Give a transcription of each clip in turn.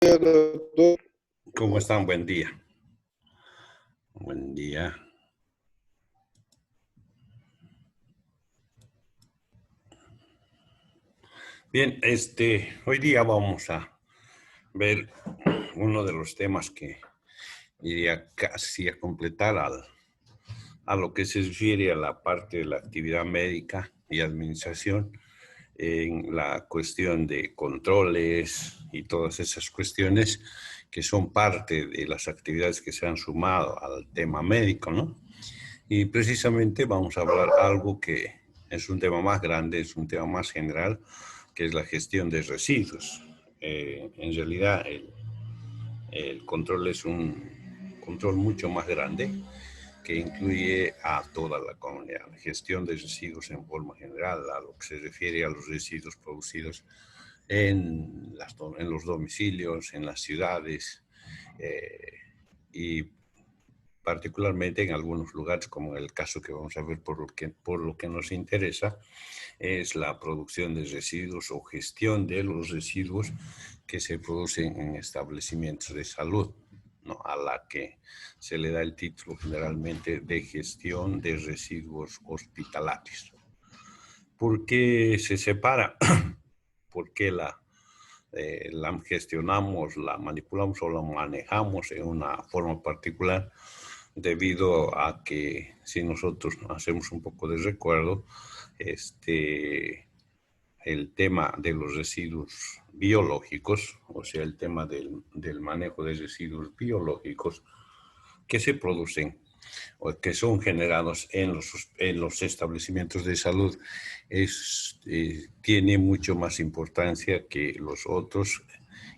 Doctor. ¿Cómo están? Buen día. Buen día. Bien, hoy día vamos a ver uno de los temas que iría casi a completar a lo que se refiere a la parte de la actividad médica y administración en la cuestión de controles y todas esas cuestiones que son parte de las actividades que se han sumado al tema médico, ¿no? Y precisamente vamos a hablar algo que es un tema más grande, es un tema más general, que es la gestión de residuos. En realidad, el control es un control mucho más grande que incluye a toda la comunidad. La gestión de residuos en forma general, a lo que se refiere a los residuos producidos en los domicilios, en las ciudades y particularmente en algunos lugares, como en el caso que vamos a ver por lo que nos interesa, es la producción de residuos o gestión de los residuos que se producen en establecimientos de salud, ¿no? A la que se le da el título generalmente de gestión de residuos hospitalarios. ¿Por qué se separa? ¿Por qué la gestionamos, la manipulamos o la manejamos en una forma particular? Debido a que si nosotros hacemos un poco de recuerdo, el tema de los residuos biológicos, o sea, el tema del manejo de residuos biológicos que se producen o que son generados en los establecimientos de salud, tiene mucho más importancia que los otros,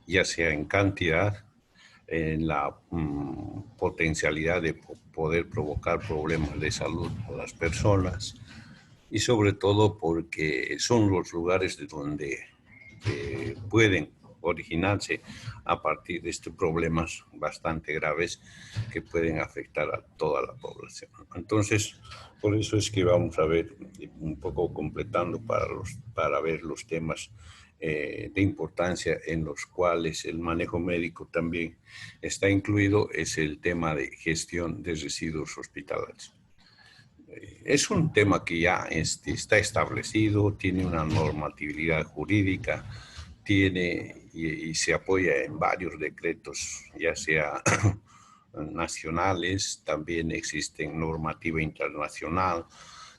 ya sea en cantidad, en la potencialidad de poder provocar problemas de salud a las personas y sobre todo porque son los lugares de donde pueden originarse a partir de estos problemas bastante graves que pueden afectar a toda la población. Entonces, por eso es que vamos a ver un poco completando para ver los temas de importancia en los cuales el manejo médico también está incluido, es el tema de gestión de residuos hospitalarios. Es un tema que ya está establecido, tiene una normatividad jurídica, tiene y se apoya en varios decretos, ya sea nacionales, también existe normativa internacional,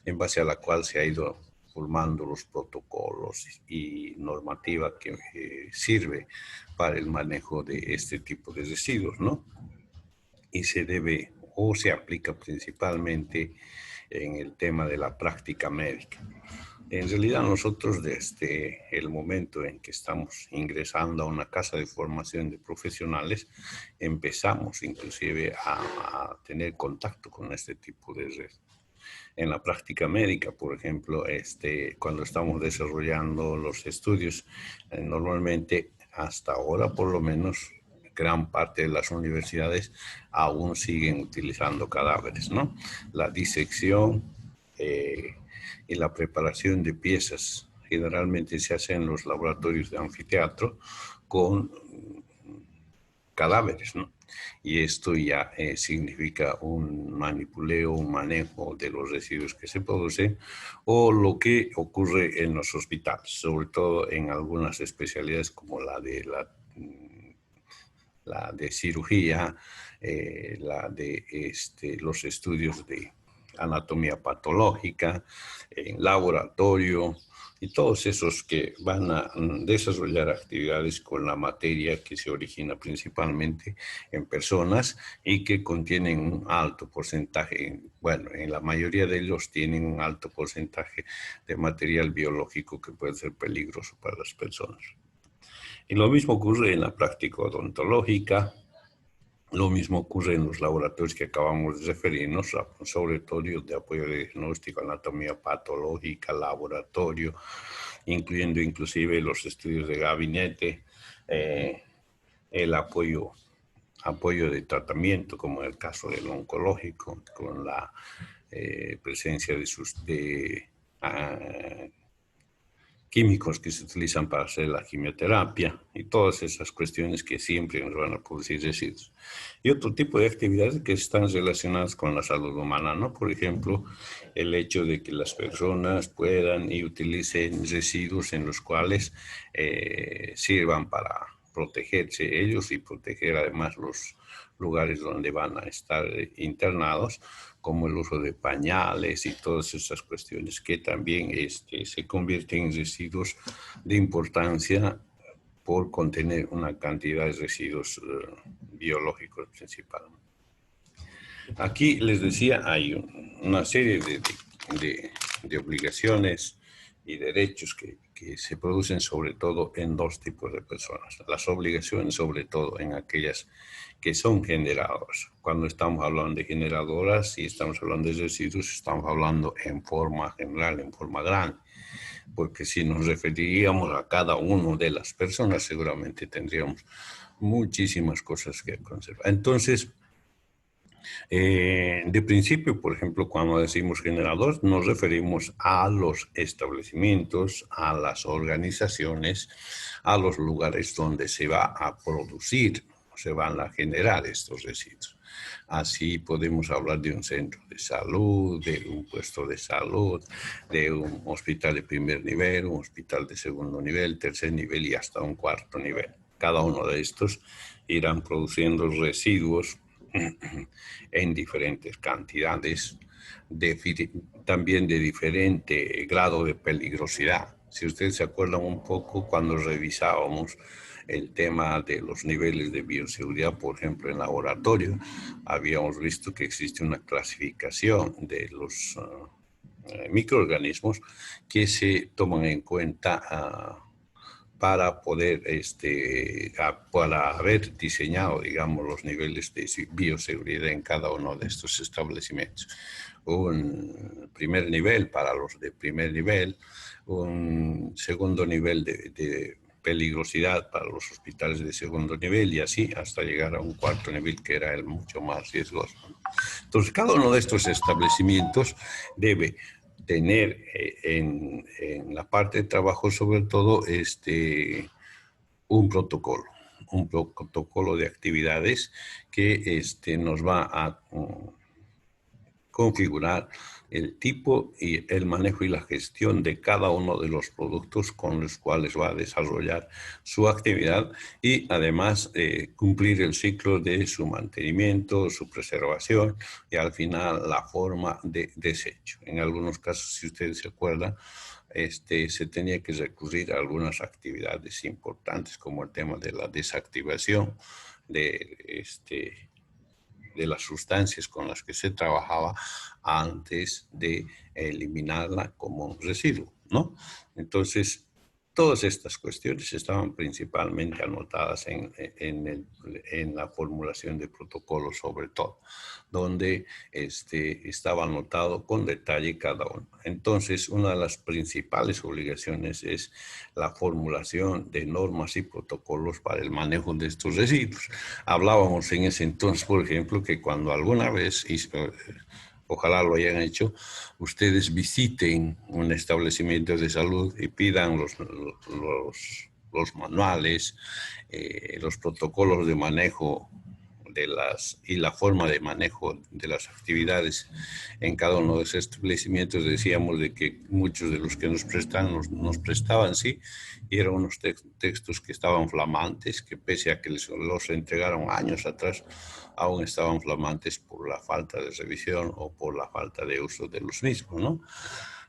en base a la cual se ha ido formando los protocolos y normativa que sirve para el manejo de este tipo de residuos, ¿no? Y se debe o se aplica principalmente en el tema de la práctica médica. En realidad nosotros desde el momento en que estamos ingresando a una casa de formación de profesionales, empezamos inclusive a tener contacto con este tipo de red. En la práctica médica, por ejemplo, cuando estamos desarrollando los estudios, normalmente hasta ahora por lo menos gran parte de las universidades aún siguen utilizando cadáveres, ¿no? La disección y la preparación de piezas generalmente se hace en los laboratorios de anfiteatro con cadáveres, ¿no? Y esto ya significa un manipuleo, un manejo de los residuos que se producen o lo que ocurre en los hospitales, sobre todo en algunas especialidades como la de cirugía, la de los estudios de anatomía patológica, en laboratorio, y todos esos que van a desarrollar actividades con la materia que se origina principalmente en personas y que contienen un alto porcentaje, bueno, en la mayoría de ellos tienen un alto porcentaje de material biológico que puede ser peligroso para las personas. Y lo mismo ocurre en la práctica odontológica, lo mismo ocurre en los laboratorios que acabamos de referirnos, laboratorios de apoyo de diagnóstico, anatomía patológica, laboratorio, incluyendo inclusive los estudios de gabinete, el apoyo de tratamiento, como en el caso del oncológico, con la presencia de químicos que se utilizan para hacer la quimioterapia y todas esas cuestiones que siempre nos van a producir residuos. Y otro tipo de actividades que están relacionadas con la salud humana, ¿no? Por ejemplo, el hecho de que las personas puedan y utilicen residuos en los cuales sirvan para protegerse ellos y proteger además los lugares donde van a estar internados, como el uso de pañales y todas esas cuestiones que también se convierten en residuos de importancia por contener una cantidad de residuos biológicos principalmente. Aquí les decía, hay una serie de obligaciones y derechos que se producen sobre todo en dos tipos de personas. Las obligaciones sobre todo en aquellas que son generadoras. Cuando estamos hablando de generadoras y estamos hablando de residuos, estamos hablando en forma general, en forma grande, porque si nos referiríamos a cada una de las personas, seguramente tendríamos muchísimas cosas que conservar. Entonces, de principio, por ejemplo, cuando decimos generador, nos referimos a los establecimientos, a las organizaciones, a los lugares donde se va a producir, se van a generar estos residuos. Así podemos hablar de un centro de salud, de un puesto de salud, de un hospital de primer nivel, un hospital de segundo nivel, tercer nivel y hasta un cuarto nivel. Cada uno de estos irán produciendo residuos en diferentes cantidades, también de diferente grado de peligrosidad. Si ustedes se acuerdan un poco cuando revisábamos el tema de los niveles de bioseguridad, por ejemplo, en laboratorio, habíamos visto que existe una clasificación de los microorganismos que se toman en cuenta para poder, para haber diseñado, digamos, los niveles de bioseguridad en cada uno de estos establecimientos. Un primer nivel para los de primer nivel, un segundo nivel de peligrosidad para los hospitales de segundo nivel y así hasta llegar a un cuarto nivel que era el mucho más riesgoso. Entonces, cada uno de estos establecimientos debe tener en la parte de trabajo sobre todo un protocolo de actividades que nos va a configurar el tipo y el manejo y la gestión de cada uno de los productos con los cuales va a desarrollar su actividad y además cumplir el ciclo de su mantenimiento, su preservación y al final la forma de desecho. En algunos casos, si ustedes se acuerdan, se tenía que recurrir a algunas actividades importantes como el tema de la desactivación de las sustancias con las que se trabajaba antes de eliminarla como un residuo, ¿no? Entonces, todas estas cuestiones estaban principalmente anotadas en la formulación de protocolos, sobre todo, donde estaba anotado con detalle cada uno. Entonces, una de las principales obligaciones es la formulación de normas y protocolos para el manejo de estos residuos. Hablábamos en ese entonces, por ejemplo, que cuando alguna vez ojalá lo hayan hecho, ustedes visiten un establecimiento de salud y pidan los manuales, los protocolos de manejo y la forma de manejo de las actividades en cada uno de esos establecimientos. Decíamos de que muchos de los que nos prestaban, sí, y eran unos textos que estaban flamantes, que pese a que los entregaron años atrás, aún estaban flamantes por la falta de revisión o por la falta de uso de los mismos, ¿no?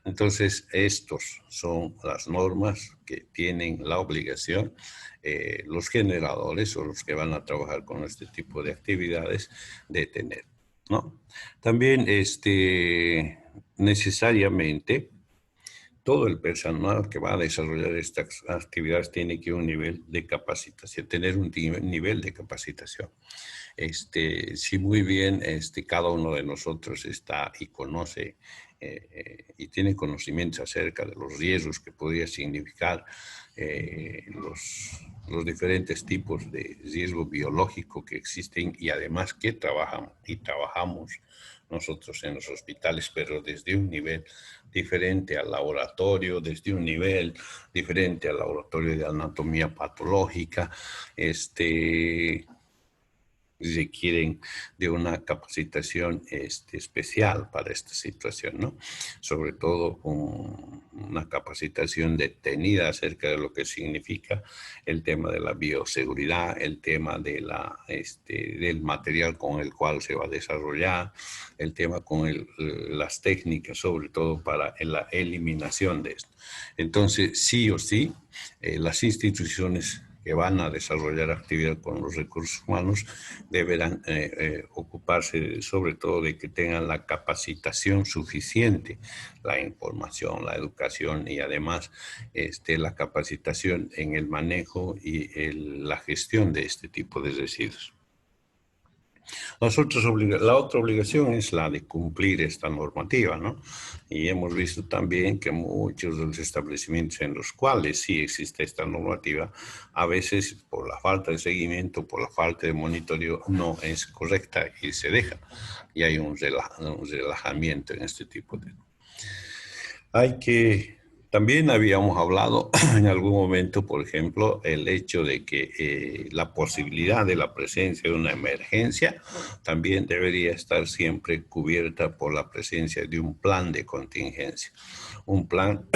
Entonces, estos son las normas que tienen la obligación los generadores o los que van a trabajar con este tipo de actividades de tener, ¿no? También necesariamente todo el personal que va a desarrollar estas actividades tiene que un nivel de capacitación, tener un nivel de capacitación. Si muy bien cada uno de nosotros está y conoce y tiene conocimientos acerca de los riesgos que podría significar los diferentes tipos de riesgo biológico que existen y además que trabajamos nosotros en los hospitales, pero desde un nivel diferente al laboratorio, desde un nivel diferente al laboratorio de anatomía patológica, requieren de una capacitación especial para esta situación, ¿no? Sobre todo una capacitación detenida acerca de lo que significa el tema de la bioseguridad, el tema de del material con el cual se va a desarrollar, el tema con las técnicas, sobre todo para la eliminación de esto. Entonces, sí o sí, las instituciones que van a desarrollar actividad con los recursos humanos deberán ocuparse sobre todo de que tengan la capacitación suficiente, la información, la educación y además la capacitación en el manejo y la gestión de este tipo de residuos. La otra obligación es la de cumplir esta normativa, ¿no? Y hemos visto también que muchos de los establecimientos en los cuales sí existe esta normativa, a veces por la falta de seguimiento, por la falta de monitoreo, no es correcta y se deja. Y hay un relajamiento en este tipo de... También habíamos hablado en algún momento, por ejemplo, el hecho de que la posibilidad de la presencia de una emergencia también debería estar siempre cubierta por la presencia de un plan de contingencia, un plan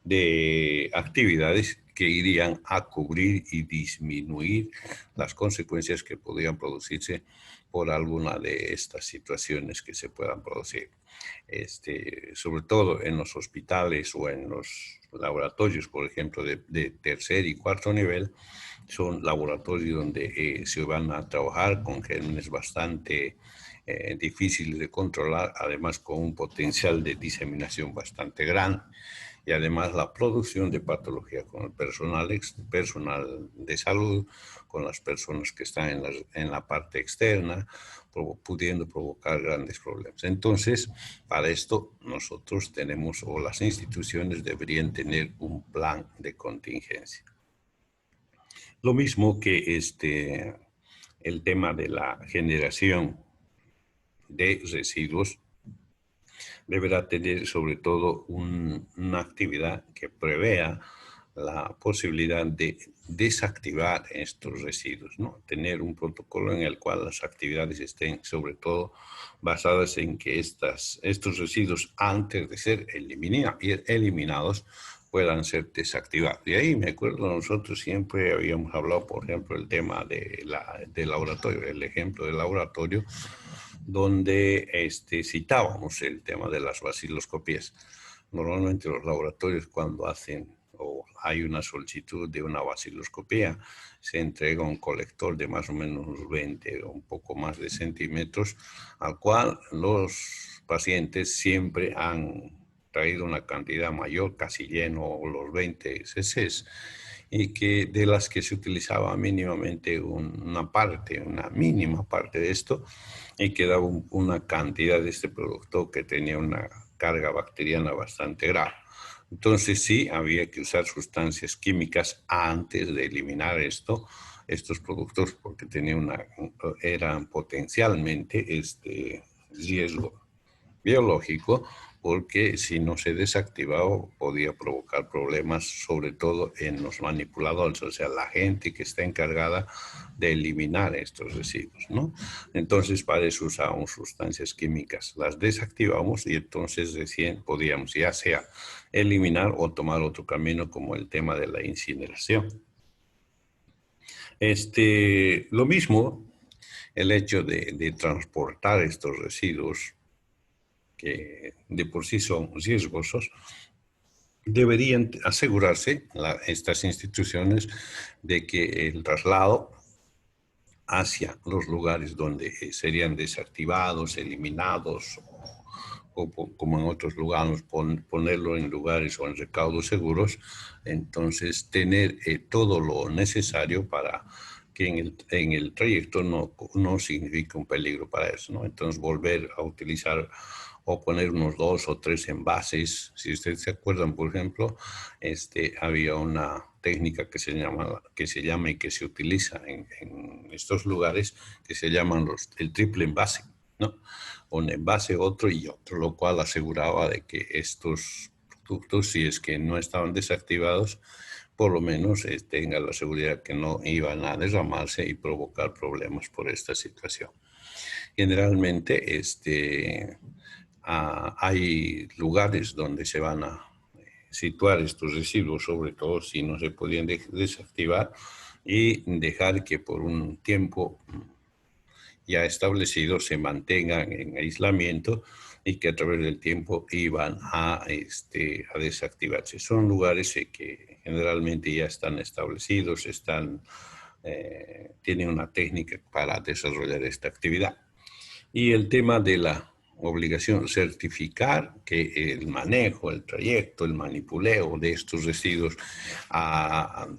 de actividades que irían a cubrir y disminuir las consecuencias que podrían producirse por alguna de estas situaciones que se puedan producir. Sobre todo en los hospitales o en los laboratorios, por ejemplo, de tercer y cuarto nivel, son laboratorios donde se van a trabajar con gérmenes bastante difíciles de controlar, además con un potencial de diseminación bastante grande. Y además la producción de patología con el personal de salud, con las personas que están en la parte externa, pudiendo provocar grandes problemas. Entonces, para esto nosotros tenemos, o las instituciones deberían tener un plan de contingencia. Lo mismo que el tema de la generación de residuos deberá tener sobre todo una actividad que prevea la posibilidad de desactivar estos residuos, ¿no? Tener un protocolo en el cual las actividades estén sobre todo basadas en que estos residuos, antes de ser eliminados, puedan ser desactivados. Y ahí me acuerdo, nosotros siempre habíamos hablado, por ejemplo, el tema del laboratorio, el ejemplo del laboratorio, donde citábamos el tema de las baciloscopías. Normalmente los laboratorios cuando hacen o hay una solicitud de una baciloscopía, se entrega un colector de más o menos unos 20 o un poco más de centímetros, al cual los pacientes siempre han traído una cantidad mayor, casi lleno los 20 cc, y que de las que se utilizaba mínimamente una mínima parte de esto, y que daba una cantidad de este producto que tenía una carga bacteriana bastante grave. Entonces sí, había que usar sustancias químicas antes de eliminar estos productos porque eran potencialmente riesgo biológico, porque si no se desactivaba podía provocar problemas, sobre todo en los manipuladores, o sea, la gente que está encargada de eliminar estos residuos, ¿no? Entonces, para eso usábamos sustancias químicas, las desactivamos y entonces recién podíamos ya sea eliminar o tomar otro camino como el tema de la incineración. Lo mismo, el hecho de transportar estos residuos que de por sí son riesgosos, deberían asegurarse estas instituciones de que el traslado hacia los lugares donde serían desactivados, eliminados, como en otros lugares, ponerlo en lugares o en recaudos seguros, entonces tener todo lo necesario para que en el trayecto no signifique un peligro para eso, ¿no? Entonces volver a utilizar o poner unos 2 o 3 envases. Si ustedes se acuerdan, por ejemplo, había una técnica que se llama y que se utiliza en estos lugares, que se llaman el triple envase, ¿no? Un envase, otro y otro, lo cual aseguraba de que estos productos, si es que no estaban desactivados, por lo menos tengan la seguridad que no iban a derramarse y provocar problemas por esta situación. Generalmente, hay lugares donde se van a situar estos residuos, sobre todo si no se podían desactivar, y dejar que por un tiempo ya establecido se mantengan en aislamiento y que a través del tiempo iban a desactivarse. Son lugares que generalmente ya están establecidos, tienen una técnica para desarrollar esta actividad. Y el tema de la obligación certificar que el manejo, el trayecto, el manipuleo de estos residuos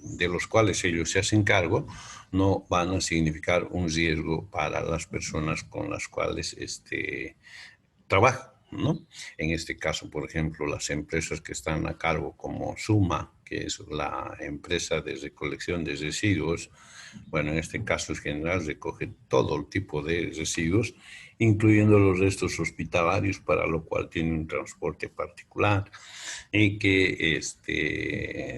de los cuales ellos se hacen cargo no van a significar un riesgo para las personas con las cuales trabajan, ¿no? En este caso, por ejemplo, las empresas que están a cargo como Suma, que es la empresa de recolección de residuos, bueno, en este caso es general, recoge todo el tipo de residuos, incluyendo los restos hospitalarios, para lo cual tiene un transporte particular y que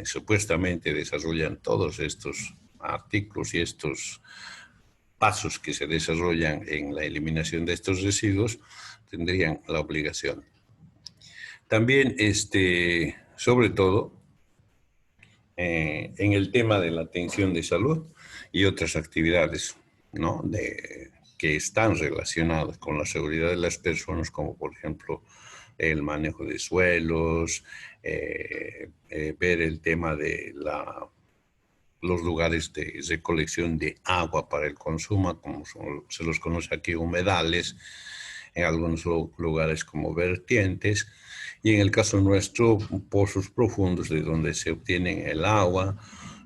supuestamente desarrollan todos estos artículos y estos pasos que se desarrollan en la eliminación de estos residuos, tendrían la obligación. También, sobre todo, en el tema de la atención de salud y otras actividades, ¿no? Que están relacionadas con la seguridad de las personas, como por ejemplo el manejo de suelos, ver el tema de los lugares de recolección de agua para el consumo, como se los conoce aquí, humedales, en algunos lugares como vertientes, y en el caso nuestro, pozos profundos de donde se obtienen el agua,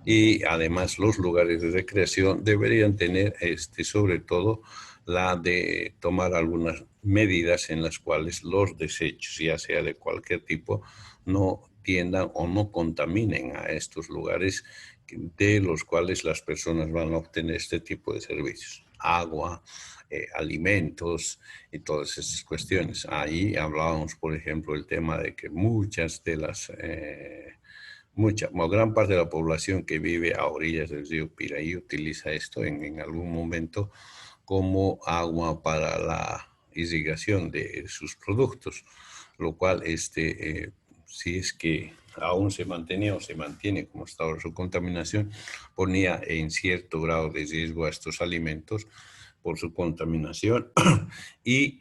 y además los lugares de recreación deberían tener, sobre todo, la de tomar algunas medidas en las cuales los desechos, ya sea de cualquier tipo, no tiendan o no contaminen a estos lugares de los cuales las personas van a obtener este tipo de servicios. Agua, alimentos y todas esas cuestiones. Ahí hablábamos, por ejemplo, el tema de que muchas de las, gran parte de la población que vive a orillas del río Piraí utiliza esto en algún momento como agua para la irrigación de sus productos, lo cual si es que aún se mantenía o se mantiene como estaba su contaminación, ponía en cierto grado de riesgo a estos alimentos por su contaminación y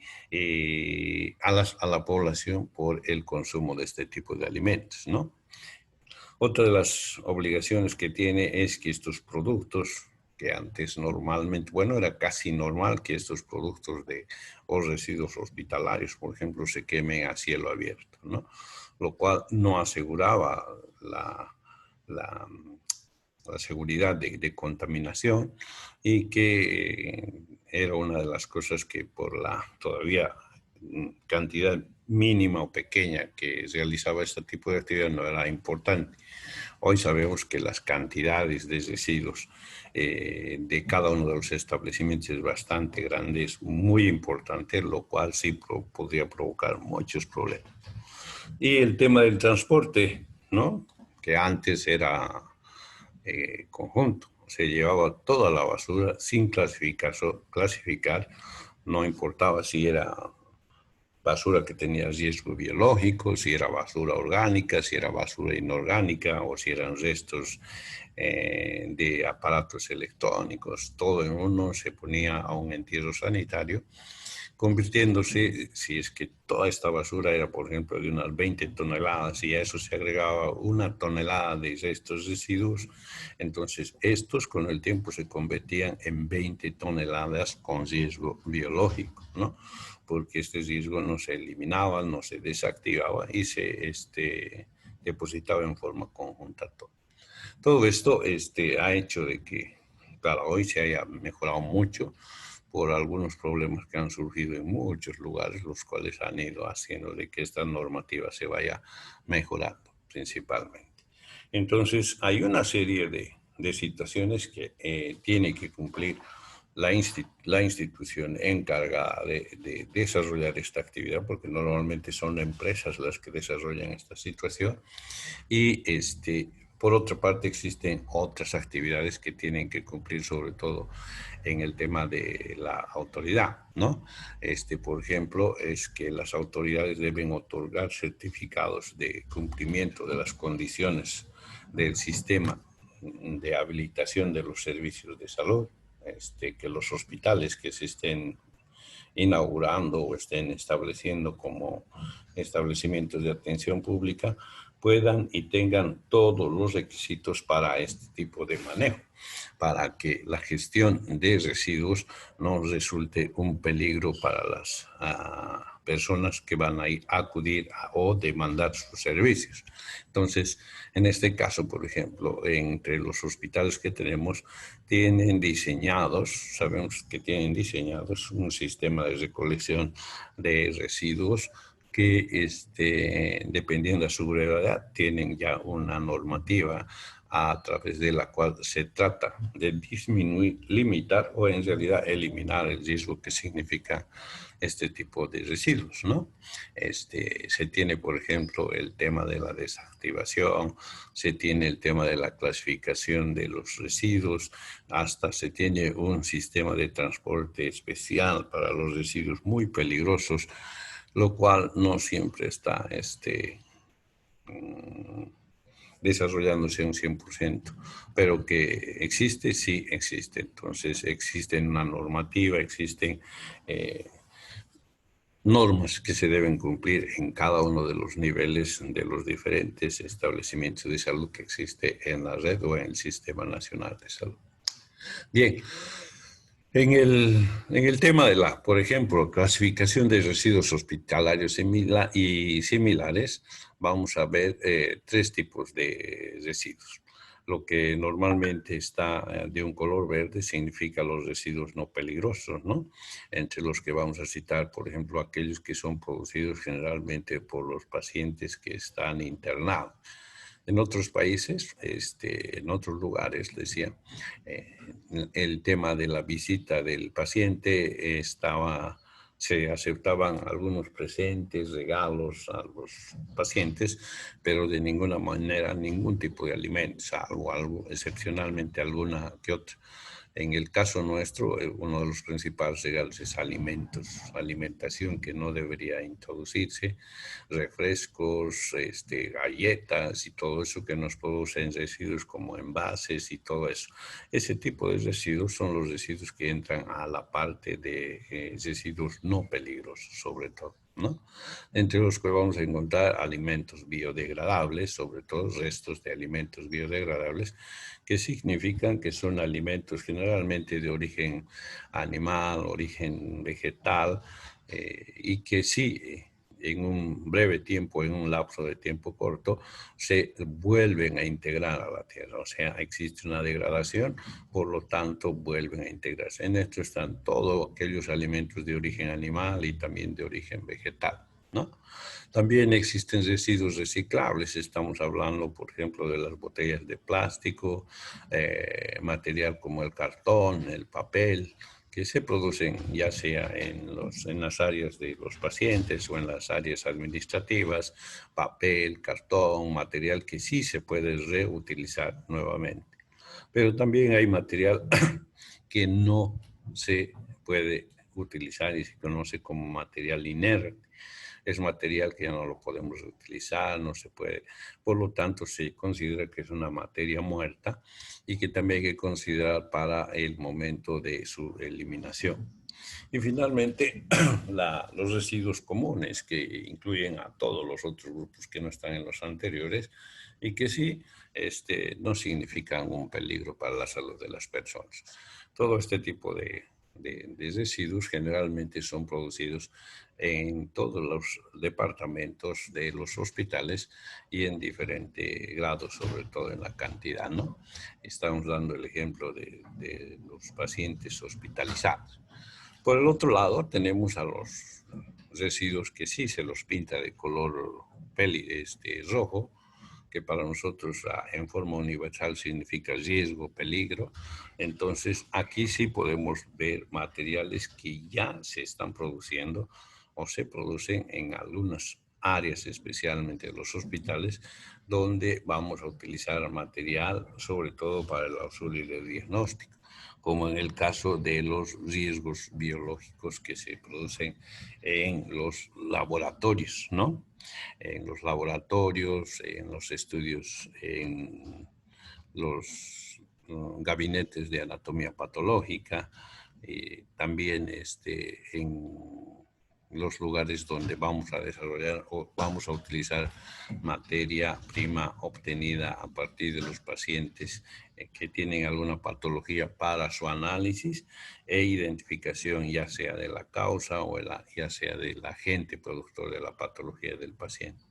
a la población por el consumo de este tipo de alimentos, ¿no? Otra de las obligaciones que tiene es que estos productos, que antes normalmente, bueno, era casi normal que estos productos o residuos hospitalarios, por ejemplo, se quemen a cielo abierto, ¿no? Lo cual no aseguraba la, la seguridad de contaminación y que era una de las cosas que por la todavía cantidad mínima o pequeña que realizaba este tipo de actividad no era importante. Hoy sabemos que las cantidades de residuos de cada uno de los establecimientos es bastante grande, es muy importante, lo cual sí podría provocar muchos problemas. Y el tema del transporte, ¿no? Que antes era conjunto, se llevaba toda la basura sin clasificar, no importaba si era basura que tenía riesgo biológico, si era basura orgánica, si era basura inorgánica o si eran restos de aparatos electrónicos, todo en uno se ponía a un entierro sanitario, convirtiéndose, si es que toda esta basura era, por ejemplo, de unas 20 toneladas y a eso se agregaba 1 tonelada de restos residuos, entonces estos con el tiempo se convertían en 20 toneladas con riesgo biológico, ¿no? Porque este riesgo no se eliminaba, no se desactivaba y se depositaba en forma conjunta todo. Todo esto ha hecho de que, claro, hoy se haya mejorado mucho por algunos problemas que han surgido en muchos lugares, los cuales han ido haciendo de que esta normativa se vaya mejorando principalmente. Entonces, hay una serie de situaciones que tiene que cumplir la institución encargada de desarrollar esta actividad, porque normalmente son empresas las que desarrollan esta situación, y por otra parte existen otras actividades que tienen que cumplir, sobre todo en el tema de la autoridad, ¿no? Por ejemplo, es que las autoridades deben otorgar certificados de cumplimiento de las condiciones del sistema de habilitación de los servicios de salud, que los hospitales que se estén inaugurando o estén estableciendo como establecimientos de atención pública puedan y tengan todos los requisitos para este tipo de manejo, para que la gestión de residuos no resulte un peligro para las personas que van a acudir o demandar sus servicios. Entonces, en este caso, por ejemplo, entre los hospitales que tenemos, tienen diseñados, sabemos que tienen diseñados un sistema de recolección de residuos que, dependiendo de su gravedad, tienen ya una normativa a través de la cual se trata de disminuir, limitar o en realidad eliminar el riesgo que significa este tipo de residuos, ¿no? Se tiene, por ejemplo, el tema de la desactivación, se tiene el tema de la clasificación de los residuos, hasta se tiene un sistema de transporte especial para los residuos muy peligrosos, lo cual no siempre está desarrollándose un 100%, pero que existe, sí existe. Entonces, existen una normativa, existen normas que se deben cumplir en cada uno de los niveles de los diferentes establecimientos de salud que existe en la red o en el Sistema Nacional de Salud. Bien, en el tema de la, por ejemplo, clasificación de residuos hospitalarios y similares, vamos a ver tres tipos de residuos. Lo que normalmente está de un color verde significa los residuos no peligrosos, ¿no? Entre los que vamos a citar, por ejemplo, aquellos que son producidos generalmente por los pacientes que están internados. En otros países, en otros lugares, decía, el tema de la visita del paciente se aceptaban algunos presentes, regalos a los pacientes, pero de ninguna manera ningún tipo de alimento, salvo algo, excepcionalmente alguna que otra. En el caso nuestro, uno de los principales regalos es alimentos, alimentación que no debería introducirse, refrescos, galletas y todo eso que nos producen residuos como envases y todo eso. Ese tipo de residuos son los residuos que entran a la parte de residuos no peligrosos, sobre todo, ¿no? Entre los que vamos a encontrar alimentos biodegradables, sobre todo restos de alimentos biodegradables, que significan que son alimentos generalmente de origen animal, origen vegetal, y que sí, en un breve tiempo, en un lapso de tiempo corto, se vuelven a integrar a la tierra. O sea, existe una degradación, por lo tanto, vuelven a integrarse. En esto están todos aquellos alimentos de origen animal y también de origen vegetal, ¿no? También existen residuos reciclables. Estamos hablando, por ejemplo, de las botellas de plástico, material como el cartón, el papel, que se producen ya sea en las áreas de los pacientes o en las áreas administrativas, papel, cartón, material que sí se puede reutilizar nuevamente. Pero también hay material que no se puede utilizar y se conoce como material inerte. Es material que ya no lo podemos utilizar, no se puede. Por lo tanto, se considera que es una materia muerta y que también hay que considerar para el momento de su eliminación. Y finalmente, los residuos comunes, que incluyen a todos los otros grupos que no están en los anteriores y que sí no significan un peligro para la salud de las personas. Todo este tipo de residuos generalmente son producidos en todos los departamentos de los hospitales y en diferente grado, sobre todo en la cantidad, ¿no? Estamos dando el ejemplo de los pacientes hospitalizados. Por el otro lado, tenemos a los residuos que sí se los pinta de color rojo, que para nosotros en forma universal significa riesgo, peligro. Entonces, aquí sí podemos ver materiales que ya se están produciendo o se producen en algunas áreas, especialmente los hospitales, donde vamos a utilizar material, sobre todo para el auxilio de diagnóstico, como en el caso de los riesgos biológicos que se producen en los laboratorios, ¿no? En los laboratorios, en los estudios, en los gabinetes de anatomía patológica, también en los lugares donde vamos a desarrollar o vamos a utilizar materia prima obtenida a partir de los pacientes que tienen alguna patología para su análisis e identificación, ya sea de la causa o ya sea del agente productor de la patología del paciente.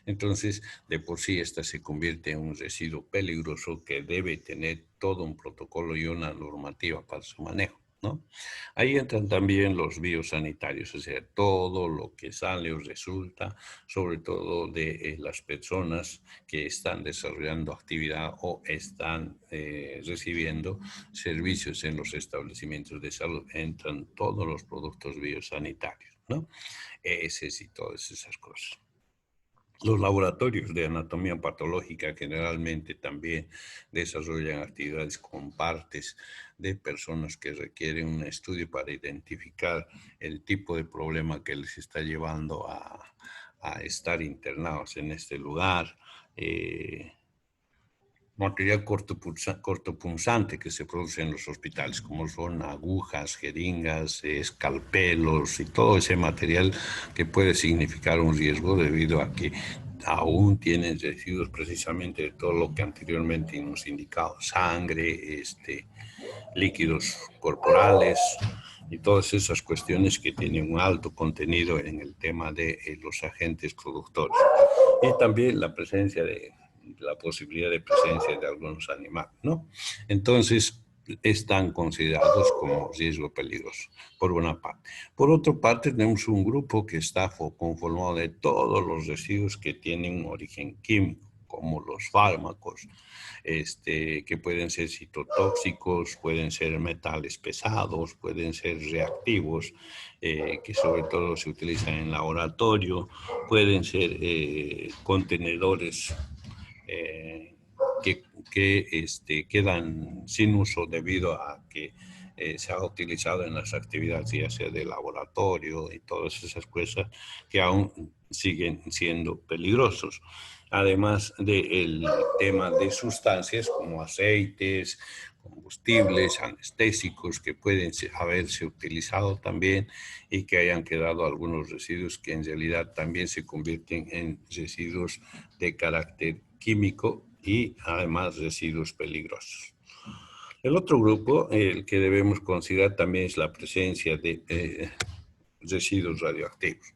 Entonces, de por sí, esta se convierte en un residuo peligroso que debe tener todo un protocolo y una normativa para su manejo, ¿no? Ahí entran también los biosanitarios, o sea, todo lo que sale o resulta, sobre todo de las personas que están desarrollando actividad o están recibiendo servicios en los establecimientos de salud, entran todos los productos biosanitarios, ¿no? Ese y todas esas cosas. Los laboratorios de anatomía patológica generalmente también desarrollan actividades con partes de personas que requieren un estudio para identificar el tipo de problema que les está llevando a estar internados en este lugar. Material cortopunzante que se produce en los hospitales, como son agujas, jeringas, escalpelos y todo ese material que puede significar un riesgo debido a que aún tienen residuos precisamente de todo lo que anteriormente hemos indicado, sangre, líquidos corporales y todas esas cuestiones que tienen un alto contenido en el tema de los agentes productores. Y también la presencia de la posibilidad de presencia de algunos animales, ¿no? Entonces, están considerados como riesgo peligroso, por una parte. Por otra parte, tenemos un grupo que está conformado de todos los residuos que tienen un origen químico, como los fármacos, que pueden ser citotóxicos, pueden ser metales pesados, pueden ser reactivos, que sobre todo se utilizan en laboratorio, pueden ser contenedores que quedan sin uso debido a que se ha utilizado en las actividades ya sea de laboratorio y todas esas cosas que aún siguen siendo peligrosos. Además del tema de sustancias como aceites, combustibles, anestésicos que pueden haberse utilizado también y que hayan quedado algunos residuos que en realidad también se convierten en residuos de carácter químico y además residuos peligrosos. El otro grupo, el que debemos considerar también es la presencia de residuos radioactivos,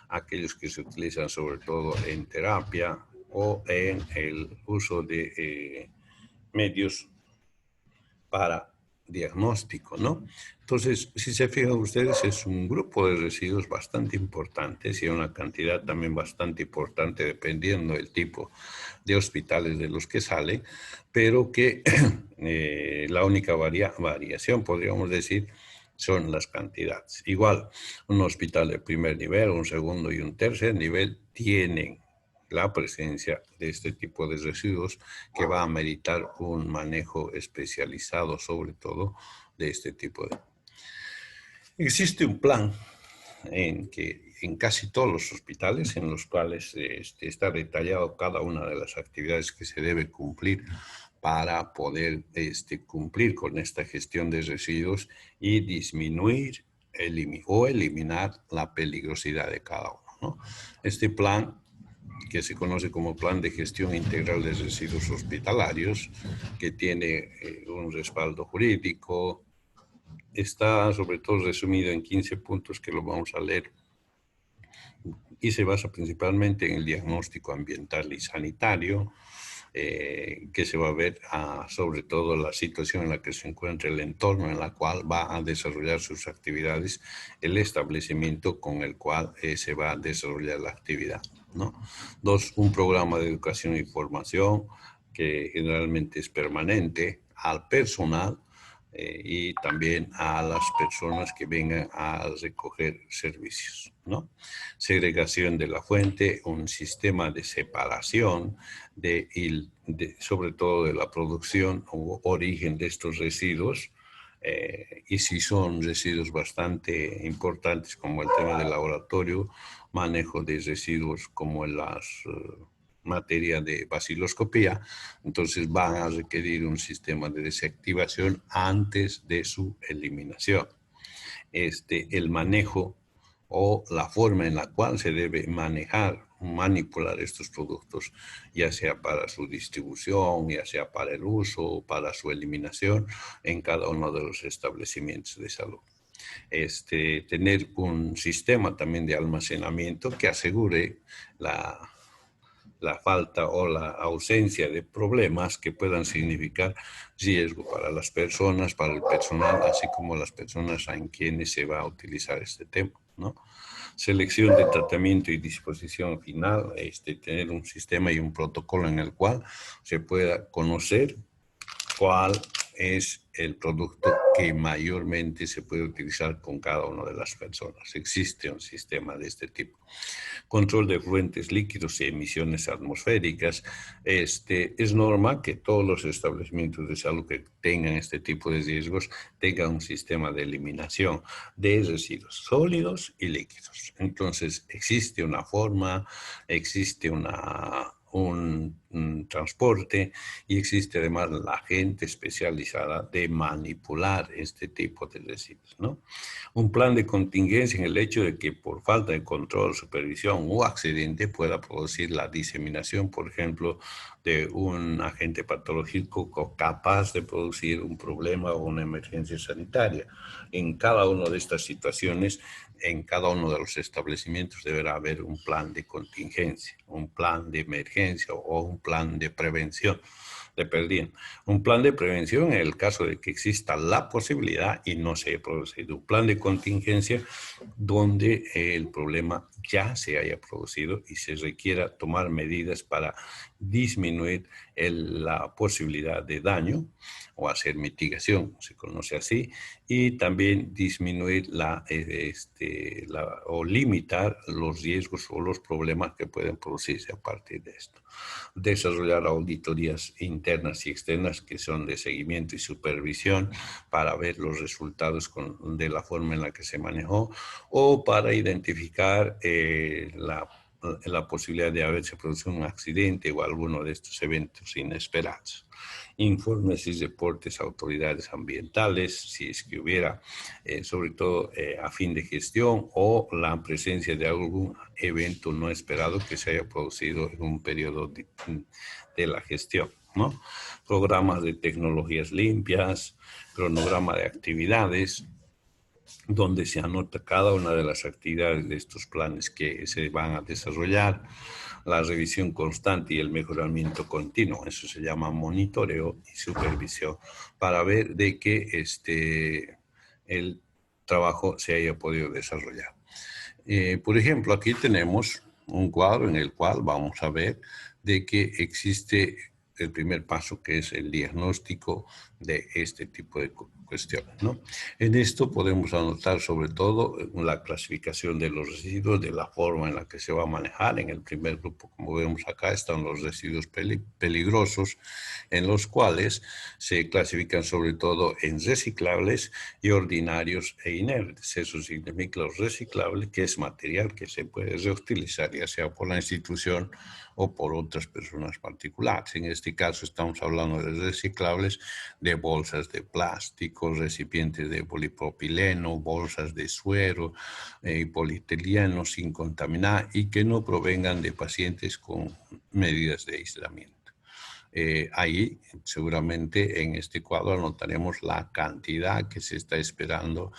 aquellos que se utilizan sobre todo en terapia o en el uso de medios para diagnóstico, ¿no? Entonces, si se fijan ustedes, es un grupo de residuos bastante importantes y una cantidad también bastante importante dependiendo del tipo de hospitales de los que salen, pero que la única variación, podríamos decir, son las cantidades. Igual, un hospital de primer nivel, un segundo y un tercer nivel tienen la presencia de este tipo de residuos que va a meritar un manejo especializado, sobre todo de este tipo de... Existe un plan en casi todos los hospitales en los cuales está detallado cada una de las actividades que se debe cumplir para poder cumplir con esta gestión de residuos y disminuir o eliminar la peligrosidad de cada uno, ¿no? Este plan, que se conoce como Plan de Gestión Integral de Residuos Hospitalarios, que tiene un respaldo jurídico, está sobre todo resumido en 15 puntos que lo vamos a leer y se basa principalmente en el diagnóstico ambiental y sanitario, que se va a ver sobre todo la situación en la que se encuentra el entorno en la cual va a desarrollar sus actividades, el establecimiento con el cual se va a desarrollar la actividad. ¿no? Dos, un programa de educación y formación que generalmente es permanente al personal y también a las personas que vengan a recoger servicios, ¿no? Segregación de la fuente, un sistema de separación sobre todo de la producción o origen de estos residuos, y si son residuos bastante importantes como el tema del laboratorio, manejo de residuos como en las materia de baciloscopía, entonces van a requerir un sistema de desactivación antes de su eliminación. El manejo o la forma en la cual se debe manejar, manipular estos productos, ya sea para su distribución, ya sea para el uso o para su eliminación en cada uno de los establecimientos de salud. Tener un sistema también de almacenamiento que asegure la falta o la ausencia de problemas que puedan significar riesgo para las personas, para el personal, así como las personas en quienes se va a utilizar este tema, ¿no? Selección de tratamiento y disposición final, tener un sistema y un protocolo en el cual se pueda conocer cuál es el producto que mayormente se puede utilizar con cada una de las personas. Existe un sistema de este tipo. Control de fluentes líquidos y emisiones atmosféricas. Es norma que todos los establecimientos de salud que tengan este tipo de riesgos tengan un sistema de eliminación de residuos sólidos y líquidos. Entonces, existe una forma, existe un transporte y existe además la gente especializada de manipular este tipo de residuos, ¿no? Un plan de contingencia en el hecho de que por falta de control, supervisión o accidente pueda producir la diseminación, por ejemplo, de un agente patológico capaz de producir un problema o una emergencia sanitaria. En cada una de estas situaciones, en cada uno de los establecimientos deberá haber un plan de contingencia, un plan de emergencia o un plan de prevención. Un plan de prevención en el caso de que exista la posibilidad y no se haya producido. Un plan de contingencia donde el problema ya se haya producido y se requiera tomar medidas para disminuir la posibilidad de daño o hacer mitigación, se conoce así, y también disminuir o limitar los riesgos o los problemas que pueden producirse a partir de esto. Desarrollar auditorías internas y externas que son de seguimiento y supervisión para ver los resultados de la forma en la que se manejó o para identificar la posibilidad de haberse producido un accidente o alguno de estos eventos inesperados. Informes y reportes a autoridades ambientales, si es que hubiera, sobre todo a fin de gestión o la presencia de algún evento no esperado que se haya producido en un periodo de la gestión, ¿no? Programas de tecnologías limpias, cronograma de actividades, donde se anota cada una de las actividades de estos planes que se van a desarrollar, la revisión constante y el mejoramiento continuo, eso se llama monitoreo y supervisión, para ver de que el trabajo se haya podido desarrollar. Por ejemplo, aquí tenemos un cuadro en el cual vamos a ver de que existe el primer paso, que es el diagnóstico de este tipo de cuestiones, ¿no? En esto podemos anotar sobre todo la clasificación de los residuos, de la forma en la que se va a manejar. En el primer grupo, como vemos acá, están los residuos peligrosos, en los cuales se clasifican sobre todo en reciclables y ordinarios e inertes. Eso significa los reciclables, que es material que se puede reutilizar, ya sea por la institución o por otras personas particulares. En este caso estamos hablando de reciclables, de bolsas de plástico, recipientes de polipropileno, bolsas de suero y polietileno sin contaminar y que no provengan de pacientes con medidas de aislamiento. Ahí seguramente en este cuadro anotaremos la cantidad que se está esperando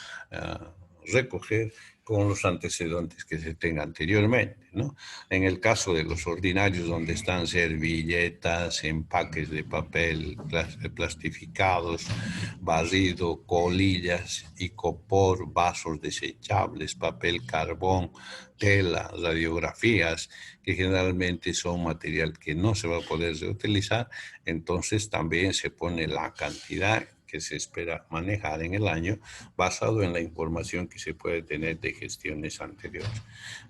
recoger con los antecedentes que se tenga anteriormente, ¿no? En el caso de los ordinarios, donde están servilletas, empaques de papel plastificados, barrido, colillas, icopor, vasos desechables, papel carbón, tela, radiografías, que generalmente son material que no se va a poder reutilizar, entonces también se pone la cantidad que se espera manejar en el año basado en la información que se puede tener de gestiones anteriores.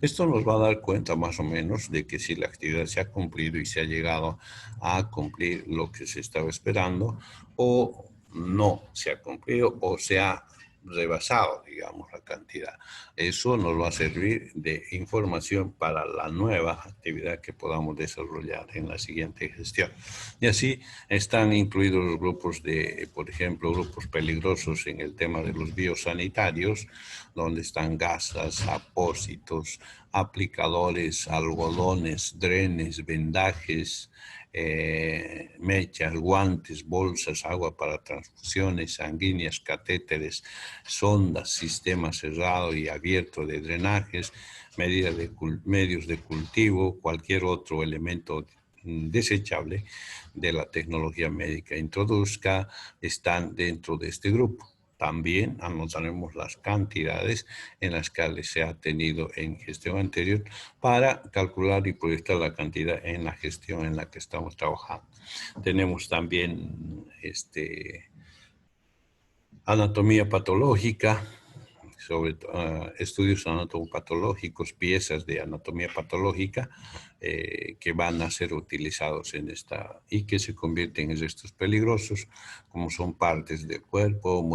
Esto nos va a dar cuenta más o menos de que si la actividad se ha cumplido y se ha llegado a cumplir lo que se estaba esperando o no se ha cumplido o se ha rebasado, digamos, la cantidad. Eso nos va a servir de información para la nueva actividad que podamos desarrollar en la siguiente gestión. Y así están incluidos los grupos de, por ejemplo, grupos peligrosos en el tema de los biosanitarios, donde están gasas, apósitos, aplicadores, algodones, drenes, vendajes, mechas, guantes, bolsas, agua para transfusiones sanguíneas, catéteres, sondas, sistema cerrado y abierto de drenajes, medios de cultivo, cualquier otro elemento desechable de la tecnología médica introduzca, están dentro de este grupo. También anotaremos las cantidades en las que se ha tenido en gestión anterior para calcular y proyectar la cantidad en la gestión en la que estamos trabajando. Tenemos también anatomía patológica, sobre estudios anatomopatológicos, piezas de anatomía patológica que van a ser utilizados en esta y que se convierten en restos peligrosos, como son partes del cuerpo,